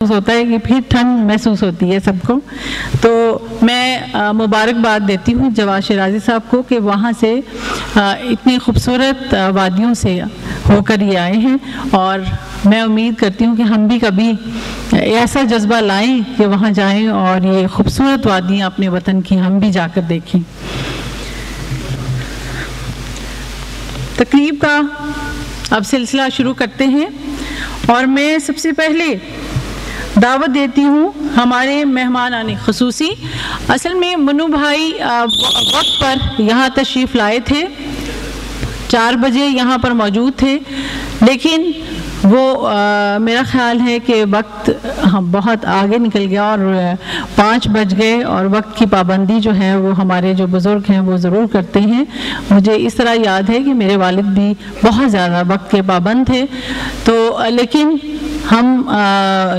होता है कि फिर ठंड महसूस होती है सबको। तो मैं मुबारकबाद देती हूँ जवाद शिराजी साहब को कि वहाँ से इतनी खूबसूरत वादियों से होकर ये आए हैं, और मैं उम्मीद करती हूँ कि हम भी कभी ऐसा जज्बा लाएं कि वहाँ जाएं और ये खूबसूरत वादियाँ अपने वतन की हम भी जाकर देखें। तकरीब का अब सिलसिला शुरू करते हैं, और मैं सबसे पहले दावत देती हूँ हमारे मेहमान आने खसूसी। असल में मन्नू भाई वक्त पर यहाँ तशरीफ़ लाए थे, 4 बजे यहाँ पर मौजूद थे, लेकिन वो मेरा ख़्याल है कि वक्त बहुत आगे निकल गया और 5 बज गए, और वक्त की पाबंदी जो है वो हमारे जो बुज़ुर्ग हैं वो ज़रूर करते हैं। मुझे इस तरह याद है कि मेरे वालिद भी बहुत ज़्यादा वक्त के पाबंद थे, तो लेकिन हम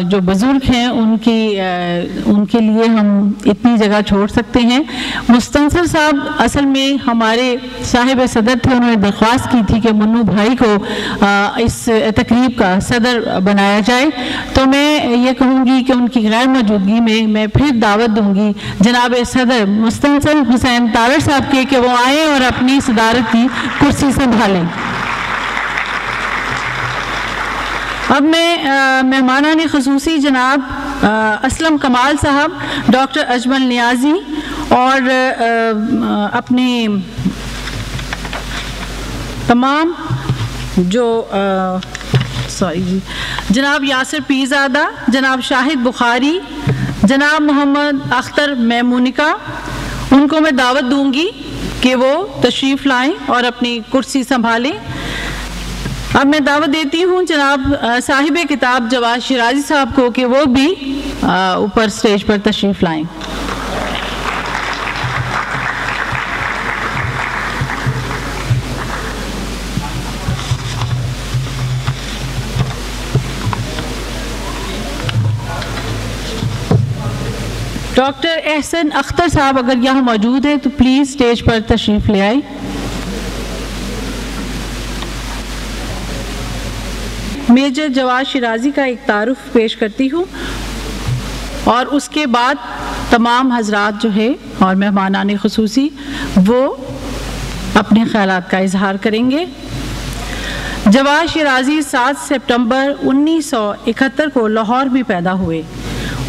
जो बुज़ुर्ग हैं उनके लिए हम इतनी जगह छोड़ सकते हैं। मुस्तंसर साहब असल में हमारे साहिब सदर थे, उन्होंने दरख्वास्त की थी कि मन्नू भाई को इस तकरीब का सदर बनाया जाए, तो मैं ये कहूँगी कि उनकी गैर मौजूदगी में मैं फिर दावत दूँगी जनाब सदर मुस्तंसर हुसैन तारड़ साहब के कि वो आएँ और अपनी सदारत की कुर्सी संभालें। अब मैं मेहमानान खसूसी जनाब असलम कमाल साहब, डॉक्टर अजमल नियाजी और अपने तमाम जो जनाब यासिर पीरज़ादा, जनाब शाहिद बुखारी, जनाब मोहम्मद अख्तर मैमूनिका, उनको मैं दावत दूंगी कि वो तशरीफ़ लाएं और अपनी कुर्सी संभालें। अब मैं दावत देती हूँ जनाब साहिब किताब जवाद शिराजी साहब को कि वो भी ऊपर स्टेज पर तशरीफ़ लाएं। डॉक्टर एहसन अख्तर साहब अगर यहाँ मौजूद है तो प्लीज़ स्टेज पर तशरीफ़ ले आए। मेजर जवाद शिराजी का एक तारुफ पेश करती हूँ, और उसके बाद तमाम हजरात जो है और मेहमानान खुसूसी वो अपने ख्यालात का इजहार करेंगे। जवाद शिराजी 7 सितंबर 1971 को लाहौर में पैदा हुए।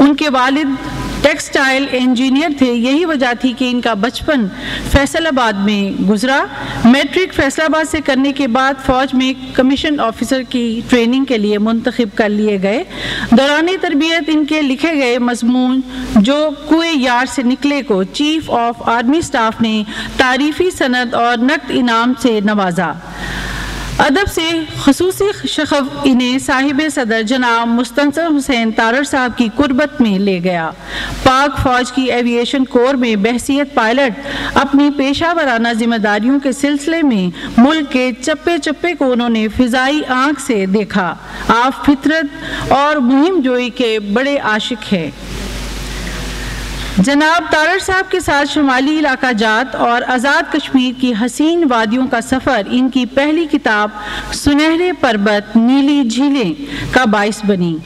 उनके वालिद टेक्सटाइल इंजीनियर थे, यही वजह थी कि इनका बचपन फैसलाबाद में गुजरा। मैट्रिक फैसलाबाद से करने के बाद फ़ौज में कमीशन ऑफिसर की ट्रेनिंग के लिए मुंतखब कर लिए गए। दौरान तरबियत इनके लिखे गए मजमून जो कुए यार से निकले को चीफ ऑफ आर्मी स्टाफ ने तारीफ़ी सनद और नक़द इनाम से नवाजा। अदब से खसूसी शख़फ़ इन्हें साहिब सदर जनाब मुस्तंसर हुसैन तारड़ साहब की कुर्बत में ले गया। पाक फ़ौज की एविएशन कोर में बहसियत पायलट अपनी पेशा वराना जिम्मेदारियों के सिलसिले में मुल्क के चप्पे चप्पे को उन्होंने फ़िज़ाई आँख से देखा। आप फितरत और मुहिम जोई के बड़े आशिक हैं। जनाब तारड़ साहब के साथ शुमाली इलाका जात और आज़ाद कश्मीर की हसीन वादियों का सफ़र इनकी पहली किताब सुनहरे पर्वत नीली झीलें का बाइस बनी।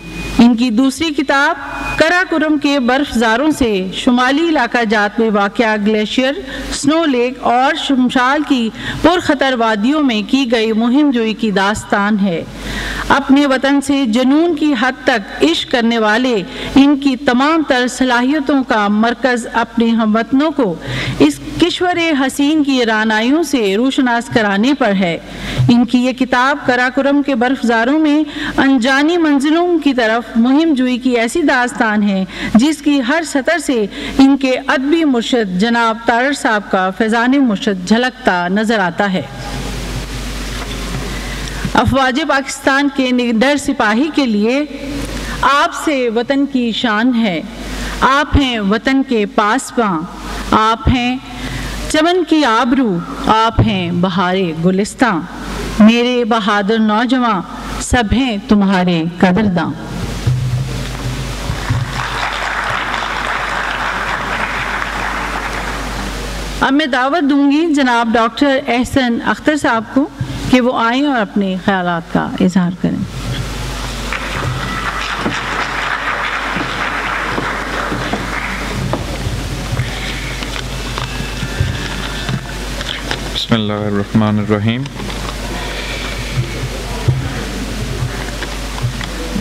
इनकी दूसरी किताब कराकुरम के बर्फज़ारों से शुमाली इलाका जात में वाक़या ग्लेशियर, स्नो लेक और शमशाल की पुरखतर वादियों में की गई मुहिम जोई की दास्तान है। अपने वतन से जुनून की हद तक इश्क करने वाले इनकी तमाम तर सलाहियतों का मरकज़ अपने हमवतनों को इस किश्वर हसीन की रानाइयों से रूशनास कराने पर है। इनकी ये किताब कराकुरम के बर्फज़ारों में अनजानी मंजिलों की तरफ मुहिम जुई की ऐसी दास्तान है जिसकी हर सतर से इनके अदबी मुर्शद जनाब तारड़ साहब का फैज़ान मुर्शद झलकता नज़र आता है। अफवाज पाकिस्तान के निडर सिपाही के लिए आपसे वतन की शान है। आप हैं वतन के पासबां, आप हैं चमन की आबरू, आप हैं बहारे गुलिस्तां। मेरे बहादुर नौजवां सब हैं तुम्हारे कदरदां। अब मैं दावत दूंगी जनाब डॉक्टर एहसन अख्तर साहब को कि वो आएँ और अपने ख्यालात का इजहार करें। बिस्मिल्लाहिर्रहमानिर्रहीम।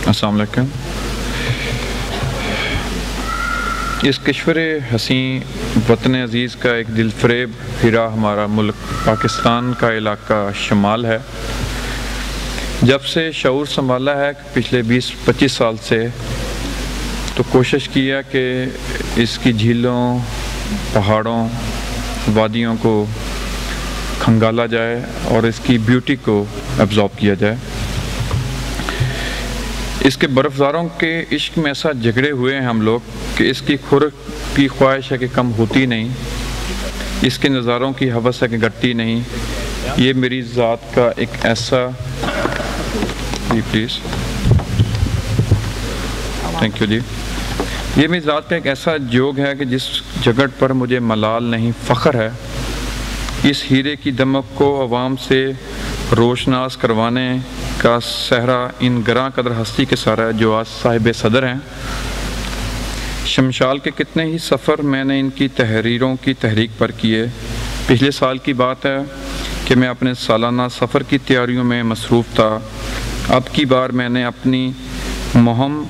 अस्सलाम वालेकुम। इस किश्वर हसी वतन अज़ीज़ का एक दिलफरेब हीरा हमारा मुल्क पाकिस्तान का इलाका शमाल है। जब से शऊर संभाला है पिछले 20-25 साल से, तो कोशिश किया कि इसकी झीलों, पहाड़ों, वादियों को खंगाला जाए और इसकी ब्यूटी को एब्जॉर्ब किया जाए। इसके बर्फ़दारों के इश्क में ऐसा झगड़े हुए हैं हम लोग कि इसकी खुराक की ख्वाहिश है कि कम होती नहीं, इसके नज़ारों की हवस है कि घटती नहीं। ये मेरी ज़ात का एक ऐसा प्लीज़ थैंक यू जी, ये मेरी ज़ात का एक ऐसा जोग है कि जिस जगह पर मुझे मलाल नहीं फ़ख्र है। इस हीरे की दमक को अवाम से रोशनास करवाने का सहरा इन गरां कदर हस्ती के सारा है जो आज साहिब सदर हैं। शमशाल के कितने ही सफ़र मैंने इनकी तहरीरों की तहरीक पर किए। पिछले साल की बात है कि मैं अपने सालाना सफ़र की तैयारियों में मसरूफ़ था। अब की बार मैंने अपनी मुहिम,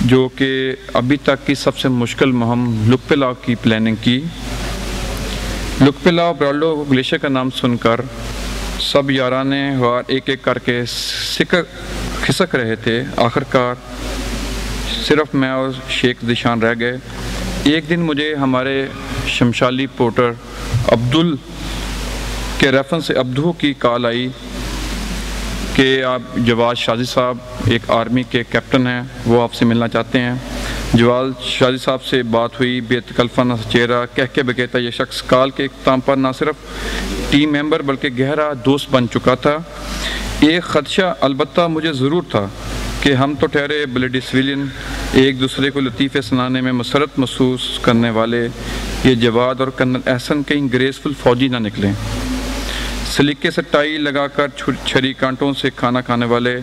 जो कि अभी तक की सबसे मुश्किल मुहिम लुकपिलाव की प्लानिंग की। लुकपिलाव ब्राल्डो ग्लेशियर का नाम सुनकर सब याराने वार एक एक करके खिसक रहे थे। आखिरकार सिर्फ मैं और शेख दिशान रह गए। एक दिन मुझे हमारे शमशाली पोर्टर अब्दुल के रेफरेंस से अब्दू की कॉल आई कि आप जवाद शाजी साहब एक आर्मी के कैप्टन हैं, वो आपसे मिलना चाहते हैं। जवाद शाजी साहब से बात हुई। बेतकल्फाना चेहरा कह के बकेता ये शख्स काल के इख्तिताम पर ना सिर्फ टीम मेंबर बल्कि गहरा दोस्त बन चुका था। एक ख़दशा अलबत्ता मुझे ज़रूर था कि हम तो ठहरे ब्लडी सिविलियन, एक दूसरे को लतीफ़े सुनाने में मसरत महसूस करने वाले ये जवाद और कर्नल एहसन कहीं ग्रेसफुल फ़ौजी ना निकलें। सलीके से टाई लगाकर छरी कांटों से खाना खाने वाले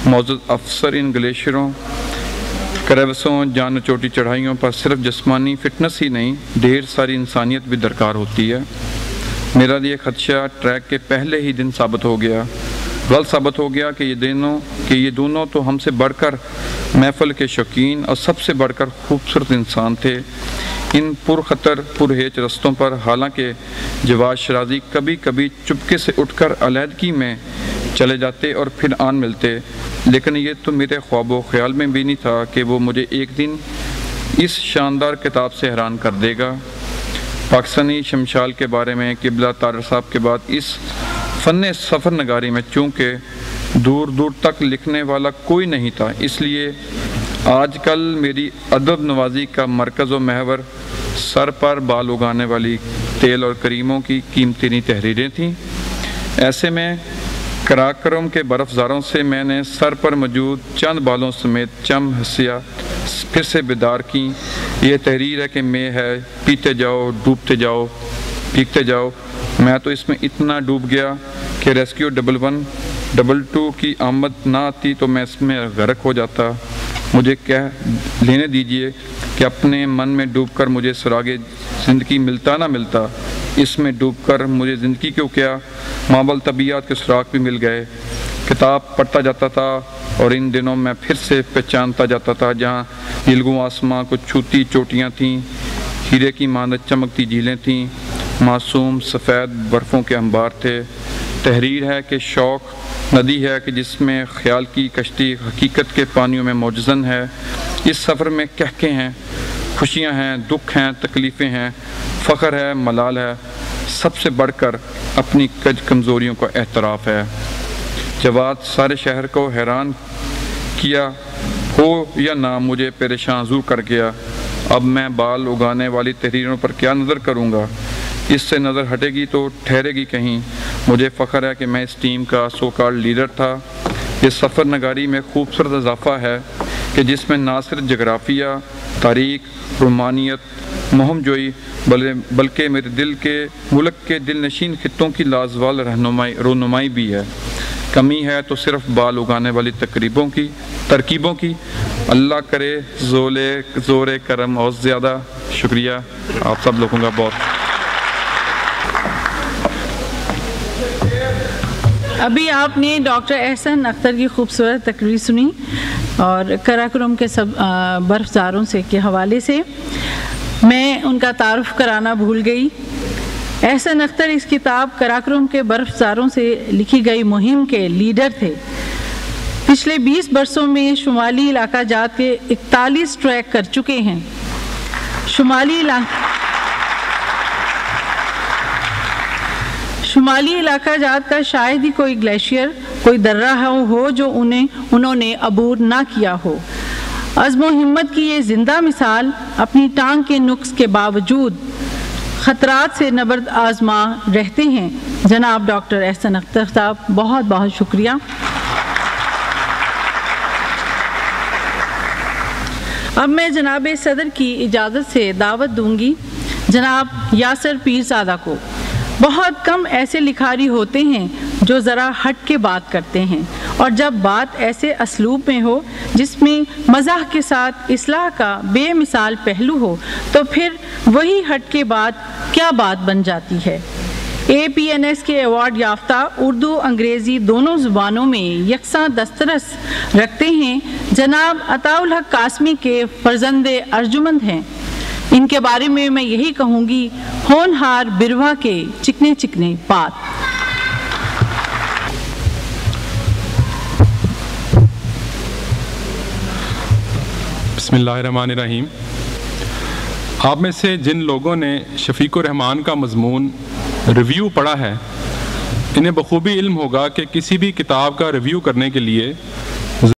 मौजूद अफसर इन ग्लेशियरों, क्रेवसों, जान चोटी चढ़ाइयों पर सिर्फ जिस्मानी फ़िटनेस ही नहीं, ढेर सारी इंसानियत भी दरकार होती है। मेरा ये खदशा ट्रैक के पहले ही दिन साबित हो गया, गलत साबित हो गया कि ये दोनों तो हमसे बढ़कर महफल के शौकीन और सबसे बढ़कर खूबसूरत इंसान थे। इन पुरखतर पुरहेज रस्तों पर हालांकि जवाद शराजी कभी कभी चुपके से उठकर अलहदगी में चले जाते और फिर आन मिलते, लेकिन ये तो मेरे ख्वाबो ख्याल में भी नहीं था कि वो मुझे एक दिन इस शानदार किताब से हैरान कर देगा। पाकिस्तानी शमशाल के बारे में किबला तारर साहब के बाद इस फ़न सफ़र नगारी में चूँकि दूर दूर तक लिखने वाला कोई नहीं था, इसलिए आजकल मेरी अदब नवाजी का मरकज़ व महवर सर पर बाल उगाने वाली तेल और करीमों की कीमती तहरीरें थीं। ऐसे में कराक्रम के बर्फ़ज़ारों से मैंने सर पर मौजूद चंद बालों समेत चम हसिया फिर से बेदार की। ये तहरीर है कि मैं है, पीते जाओ, डूबते जाओ, पीकते जाओ। मैं तो इसमें इतना डूब गया कि रेस्क्यू 112 की आमद ना आती तो मैं इसमें गर्क हो जाता। मुझे कह लेने दीजिए कि अपने मन में डूबकर मुझे सुरागे ज़िंदगी मिलता ना मिलता, इसमें डूबकर मुझे ज़िंदगी क्यों क्या मावल तबीयत के सुराग भी मिल गए। किताब पढ़ता जाता था और इन दिनों मैं फिर से पहचानता जाता था जहाँ नीलगू आसमां को छूती चोटियाँ थीं, हीरे की मानद चमकती झीलें थीं, मासूम सफ़ेद बर्फ़ों के अंबार थे। तहरीर है कि शौक़ नदी है कि जिसमें ख्याल की कश्ती हकीकत के पानियों में मौजज़न है। इस सफ़र में कहके हैं, खुशियाँ हैं, दुख हैं, तकलीफ़ें हैं, फ़ख्र है, मलाल है, सबसे बढ़कर अपनी कमज़ोरियों का एतराफ़ है। जवाद सारे शहर को हैरान किया हो या ना, मुझे परेशान ज़रूर कर गया। अब मैं बाल उगाने वाली तहरीरों पर क्या नज़र करूँगा, इससे नज़र हटेगी तो ठहरेगी कहीं। मुझे फ़ख्र है कि मैं इस टीम का सो कॉल्ड लीडर था। इस सफ़र नगारी में खूबसूरत इजाफ़ा है कि जिसमें ना सिर्फ जगराफ़िया, तारीख़, रोमानियत, मुहिम जोई बल्कि मेरे दिल के मुल्क के दिल नशीन खित्तों की लाजवाल रहनुमाई भी है। कमी है तो सिर्फ बाल उगाने वाली तरकीबों की। अल्लाह करे ज़ोरे करम और ज़्यादा। शुक्रिया आप सब लोगों का बहुत। अभी आपने डॉक्टर एहसन अख्तर की खूबसूरत तकरीर सुनी और कराकोरम के सब बर्फज़ारों से के हवाले से। मैं उनका तारुफ कराना भूल गई। एहसन अख्तर इस किताब कराकोरम के बर्फज़ारों से लिखी गई मुहिम के लीडर थे। पिछले 20 बरसों में शुमाली इलाका जात के 41 ट्रैक कर चुके हैं। शुमाली इलाका जात का शायद ही कोई ग्लेशियर, कोई दर्रा हो जो उन्होंने अबूर ना किया हो। अज़्म व हिम्मत की ये ज़िंदा मिसाल अपनी टांग के नुक्स के बावजूद ख़तरात से नबर्द आज़मा रहते हैं। जनाब डॉक्टर एहसन अख्तर साहब, बहुत बहुत शुक्रिया। अब मैं जनाब सदर की इजाज़त से दावत दूंगी जनाब यासर पीरज़ादा को। बहुत कम ऐसे लिखारी होते हैं जो ज़रा हट के बात करते हैं, और जब बात ऐसे असलूब में हो जिसमें मज़ाह के साथ इस्लाह का बेमिसाल पहलू हो, तो फिर वही हट के बात क्या बात बन जाती है। APNS के अवार्ड याफ्ता उर्दू अंग्रेज़ी दोनों ज़ुबानों में यकसा दस्तरस रखते हैं जनाब अताउल हक कासमी के फ़र्जंदे अर्जुमंद हैं। इनके बारे में मैं यही कहूँगी, होनहार बिरवा के चिकने चिकने बात। बिस्मिल्लाहिर्रहमानिर्रहीम। आप में से जिन लोगों ने शफ़ीक़ुर रहमान का मज़मून रिव्यू पढ़ा है, इन्हें बखूबी इल्म होगा कि किसी भी किताब का रिव्यू करने के लिए